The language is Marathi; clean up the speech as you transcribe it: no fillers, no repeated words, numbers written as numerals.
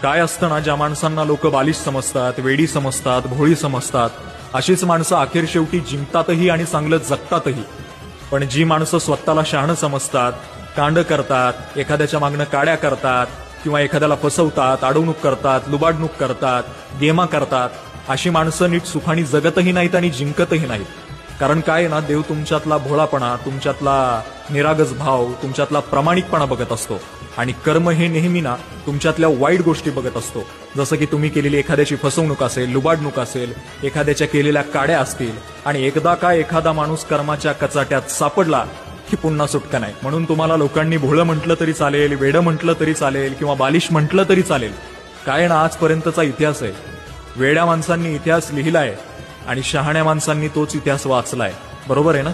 काय असतं ना, ज्या माणसांना लोक बालिश समजतात, वेडी समजतात, भोळी समजतात, अशीच माणसं अखेर शेवटी जिंकतातही आणि चांगलं जगतातही. पण जी माणसं स्वतःला शहाणं समजतात, कांड करतात, एखाद्याच्या मागणं काड्या करतात किंवा एखाद्याला फसवतात, अडवणूक करतात, लुबाडणूक करतात, गेमा करतात, अशी माणसं नीट सुखाने जगतही नाहीत आणि जिंकतही नाहीत. कारण काय आहे ना, देव तुमच्यातला भोळापणा, तुमच्यातला निरागस भाव, तुमच्यातला प्रामाणिकपणा बघत असतो आणि कर्म हे नेहमी ना तुमच्यातल्या वाईट गोष्टी बघत असतो. जसं की तुम्ही केलेली एखाद्याची फसवणूक असेल, लुबाडणूक असेल, एखाद्याच्या केलेल्या काड्या असतील, आणि एकदा का एखादा माणूस कर्माच्या कचाट्यात सापडला की पुन्हा सुटका नाही. म्हणून तुम्हाला लोकांनी भोळं म्हटलं तरी चालेल, वेडं म्हटलं तरी चालेल किंवा बालिश म्हटलं तरी चालेल. काय ना, आजपर्यंतचा इतिहास आहे. वेड्या माणसांनी इतिहास लिहिलाय आणि शहाण्या माणसांनी तोच इतिहास वाचलाय. बरोबर आहे ना?